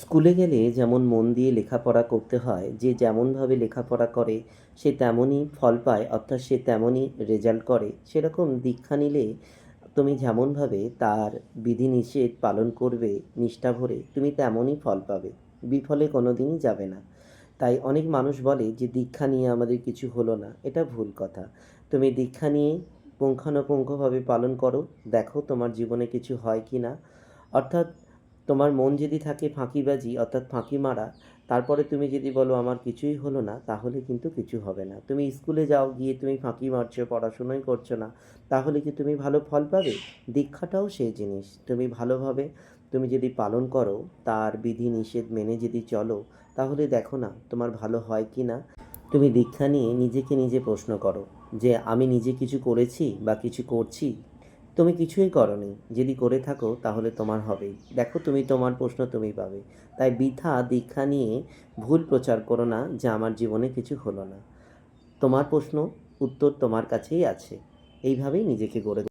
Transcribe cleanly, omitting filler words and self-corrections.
স্কুলে গেলে যেমন মন দিয়ে লেখাপড়া করতে হয়, যে যেমনভাবে লেখাপড়া করে সে তেমনই ফল পায়, অর্থাৎ সে তেমনই রেজাল্ট করে। সেরকম দীক্ষা নিলে তুমি যেমনভাবে তার বিধিনিষেধ পালন করবে নিষ্ঠা ভরে, তুমি তেমনই ফল পাবে, বিফলে কোনো দিনই যাবে না। তাই অনেক মানুষ বলে যে দীক্ষা নিয়ে আমাদের কিছু হলো না, এটা ভুল কথা। তুমি দীক্ষা নিয়ে পুঙ্খানুপুঙ্খভাবে পালন করো, দেখো তোমার জীবনে কিছু হয় কি না। অর্থাৎ তোমার মন যদি থাকে ফাঁকিবাজি, অর্থাৎ ফাঁকি মারা, তারপরে তুমি যদি বলো আমার কিছুই হলো না, তাহলে কিন্তু কিছু হবে না। তুমি স্কুলে যাও, গিয়ে তুমি ফাঁকি মারছো, পড়াশুনোই করছো না, তাহলে কি তুমি ভালো ফল পাবে? দীক্ষাটাও সেই জিনিস, তুমি ভালোভাবে তুমি যদি পালন করো, তার বিধি নিষেধ মেনে যদি চলো, তাহলে দেখো না তোমার ভালো হয় কি না। তুমি দীক্ষা নিয়ে নিজেকে নিজে প্রশ্ন করো যে আমি নিজে কিছু করেছি বা কিছু করছি? তুমি কিছুই করনি। যদি করে থাকো তাহলে তোমার হবেই। দেখো তুমি তোমার প্রশ্ন তুমি পাবে। তাই বৃথা দীক্ষা নিয়ে ভুল প্রচার করো না যে আমার জীবনে কিছু হলো না। তোমার প্রশ্ন উত্তর তোমার কাছেই আছে। এইভাবেই নিজেকে গড়ে